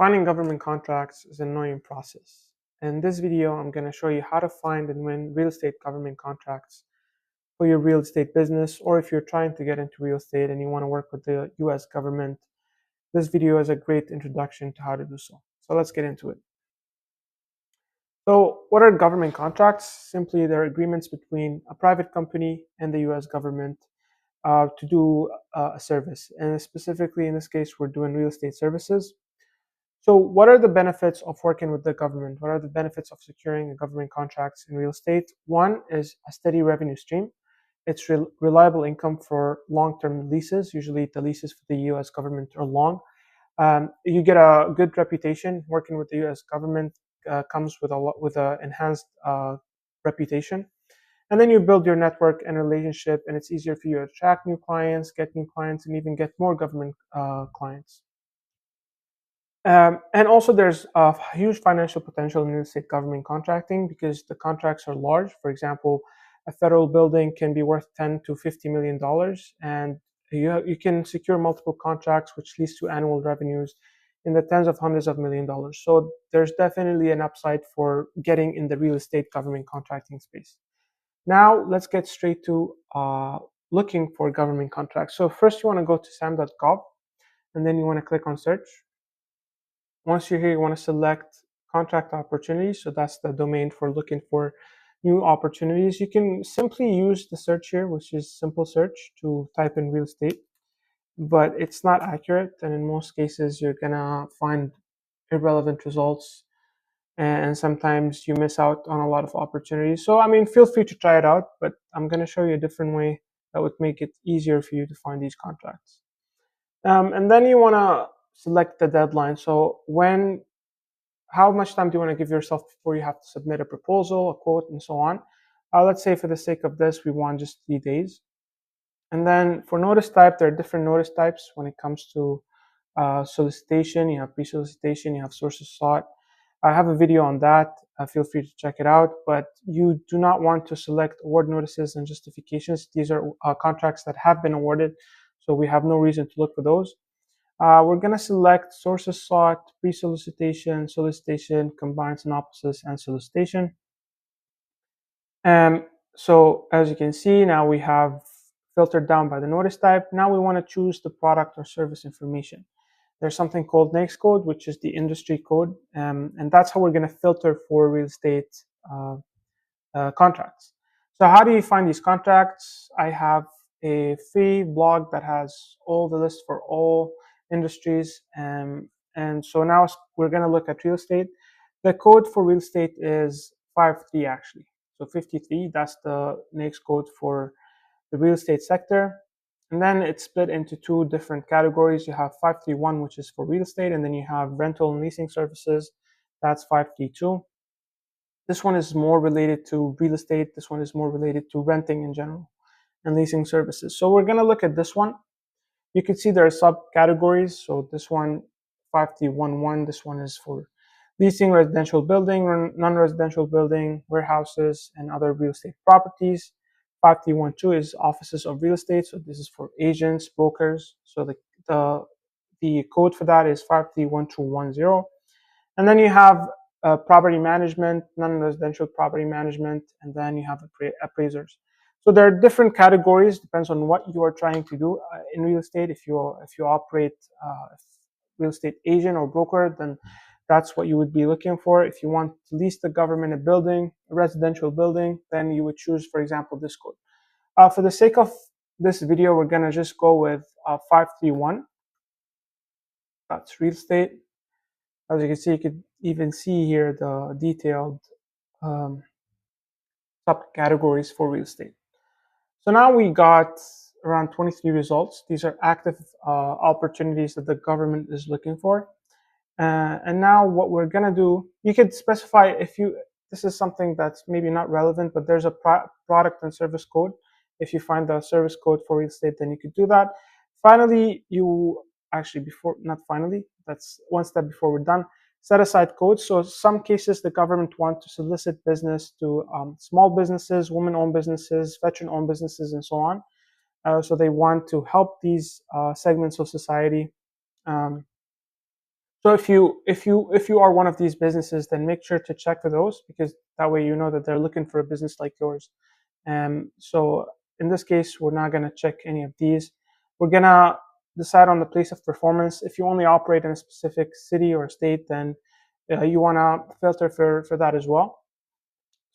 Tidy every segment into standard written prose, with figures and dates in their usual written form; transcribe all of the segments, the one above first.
Finding government contracts is an annoying process. In this video, I'm going to show you how to find and win real estate government contracts for your real estate business, or if you're trying to get into real estate and you want to work with the US government. This video is a great introduction to how to do so. So let's get into it. So what are government contracts? Simply, they're agreements between a private company and the US government to do a service. And specifically in this case, we're doing real estate services. So what are the benefits of working with the government? What are the benefits of securing government contracts in real estate? One is a steady revenue stream. It's reliable income for long-term leases. Usually the leases for the US government are long. You get a good reputation. Working with the US government comes with an enhanced reputation. And then you build your network and relationship, and it's easier for you to attract new clients, get new clients, and even get more government clients. And also, there's a huge financial potential in real estate government contracting because the contracts are large. For example, a federal building can be worth $10 to $50 million, and you can secure multiple contracts, which leads to annual revenues in the tens of hundreds of million dollars. So there's definitely an upside for getting in the real estate government contracting space. Now, let's get straight to looking for government contracts. So first, you want to go to SAM.gov, and then you want to click on search. Once you're here, you want to select contract opportunities. So that's the domain for looking for new opportunities. You can simply use the search here, which is simple search, to type in real estate, but it's not accurate. And in most cases, you're going to find irrelevant results. And sometimes you miss out on a lot of opportunities. So, feel free to try it out, but I'm going to show you a different way that would make it easier for you to find these contracts. And then you want to select the deadline. So how much time do you want to give yourself before you have to submit a proposal, a quote, and so on? Let's say for the sake of this, we want just 3 days. And then for notice type, there are different notice types when it comes to solicitation. You have pre-solicitation, you have sources sought. I have a video on that. Feel free to check it out. But you do not want to select award notices and justifications. These are contracts that have been awarded, so we have no reason to look for those. We're going to select sources sought, pre-solicitation, solicitation, combined synopsis, and solicitation. So as you can see, now we have filtered down by the notice type. Now we want to choose the product or service information. There's something called NAICS code, which is the industry code, and that's how we're going to filter for real estate contracts. So how do you find these contracts? I have a free blog that has all the lists for all industries, and so now we're going to look at real estate. The code for real estate is 53 actually. So 53, that's the NAICS code for the real estate sector. And then it's split into two different categories. You have 531, which is for real estate, and then you have rental and leasing services. That's 532. This one is more related to real estate. This one is more related to renting in general and leasing services. So we're going to look at this one. You can see there are subcategories. So this one, 5311, this one is for leasing residential building, non-residential building, warehouses, and other real estate properties. 5312 is offices of real estate. So this is for agents, brokers. So the code for that is 531210. And then you have property management, non-residential property management, and then you have appraisers. So there are different categories, depends on what you are trying to do in real estate. If you operate real estate agent or broker, then that's what you would be looking for. If you want to lease the government a building, a residential building, then you would choose, for example, this code. For the sake of this video, we're going to just go with 531. That's real estate. As you can see, you could even see here the detailed subcategories for real estate. So now we got around 23 results. These are active opportunities that the government is looking for. And now what we're going to do, you could specify this is something that's maybe not relevant, but there's a product and service code. If you find the service code for real estate, then you could do that. Finally, that's one step before we're done. Set aside codes. So some cases the government want to solicit business to small businesses, women-owned businesses, veteran-owned businesses, and so on. So they want to help these segments of society. So if you are one of these businesses, then make sure to check for those, because that way you know that they're looking for a business like yours. So in this case, we're not going to check any of these. We're going to decide on the place of performance. If you only operate in a specific city or state, then you want to filter for that as well.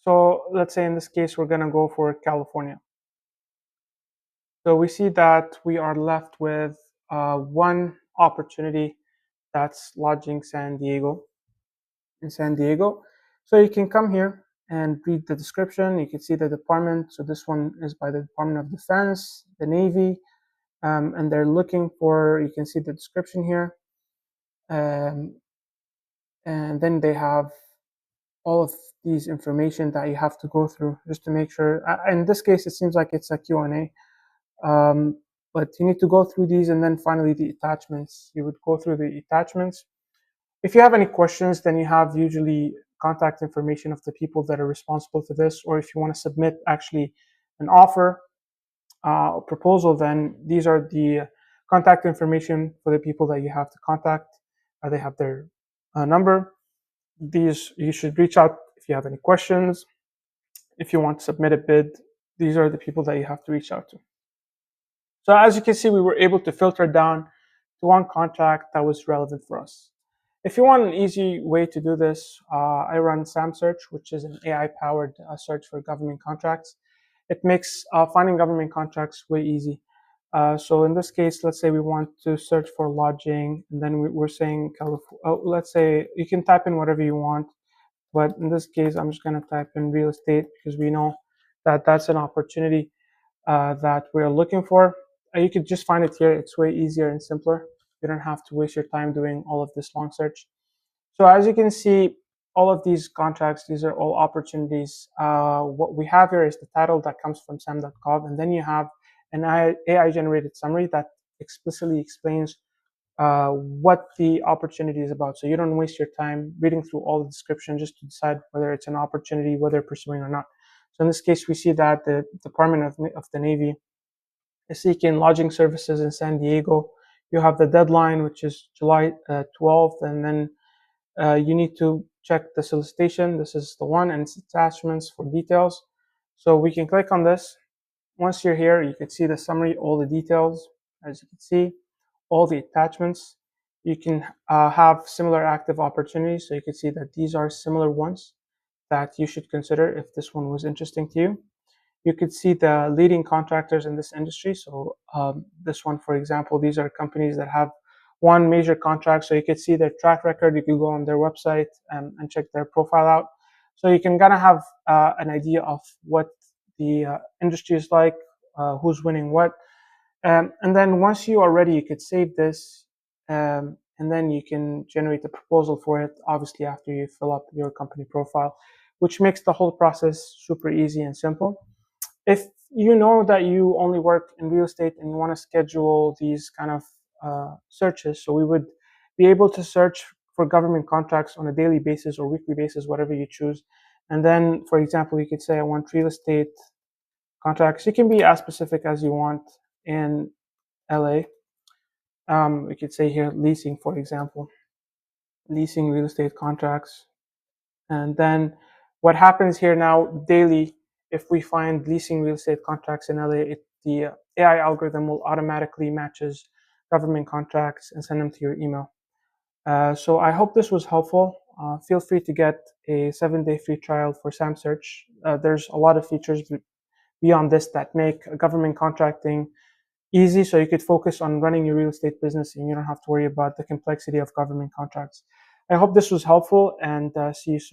So let's say in this case, we're going to go for California. So we see that we are left with one opportunity, that's lodging San Diego, in San Diego. So you can come here and read the description. You can see the department. So this one is by the Department of Defense, the Navy, and they're looking for, you can see the description here. And then they have all of these information that you have to go through just to make sure. In this case, it seems like it's a Q&A. But you need to go through these, and then finally the attachments. You would go through the attachments. If you have any questions, then you have usually contact information of the people that are responsible for this, or if you want to submit actually an offer or proposal, then these are the contact information for the people that you have to contact. They have their number. These, you should reach out if you have any questions. If you want to submit a bid, these are the people that you have to reach out to. So as you can see, we were able to filter down to one contract that was relevant for us. If you want an easy way to do this, I run SAM Search, which is an AI-powered search for government contracts. It makes finding government contracts way easy. So in this case, let's say we want to search for lodging, and then we're saying California. Let's say you can type in whatever you want, but in this case, I'm just going to type in real estate, because we know that that's an opportunity that we're looking for. You could just find it here. It's way easier and simpler. You don't have to waste your time doing all of this long search. So as you can see, all of these contracts, these are all opportunities. What we have here is the title that comes from SAM.gov, and then you have an AI-generated summary that explicitly explains what the opportunity is about. So you don't waste your time reading through all the description just to decide whether it's an opportunity, whether pursuing or not. So in this case, we see that the Department of the Navy is seeking lodging services in San Diego. You have the deadline, which is July 12th, and then you need to check the solicitation. This is the one, and its attachments for details. So we can click on this. Once you're here, you can see the summary, all the details, as you can see, all the attachments. You can have similar active opportunities. So you can see that these are similar ones that you should consider if this one was interesting to you. You could see the leading contractors in this industry. So this one, for example, these are companies that have one major contract. So you could see their track record. You could go on their website and check their profile out. So you can kind of have an idea of what the industry is like, who's winning what. And then once you are ready, you could save this, and then you can generate a proposal for it, obviously after you fill up your company profile, which makes the whole process super easy and simple. If you know that you only work in real estate and you want to schedule these kind of searches, so we would be able to search for government contracts on a daily basis or weekly basis, whatever you choose. And then, for example, you could say, I want real estate contracts. You can be as specific as you want in LA. We could say here leasing, for example, leasing real estate contracts. And then what happens here now daily, if we find leasing real estate contracts in LA, the AI algorithm will automatically matches government contracts and send them to your email. So I hope this was helpful. Feel free to get a 7-day free trial for SAM Search. There's a lot of features beyond this that make government contracting easy, so you could focus on running your real estate business and you don't have to worry about the complexity of government contracts. I hope this was helpful, and see you soon.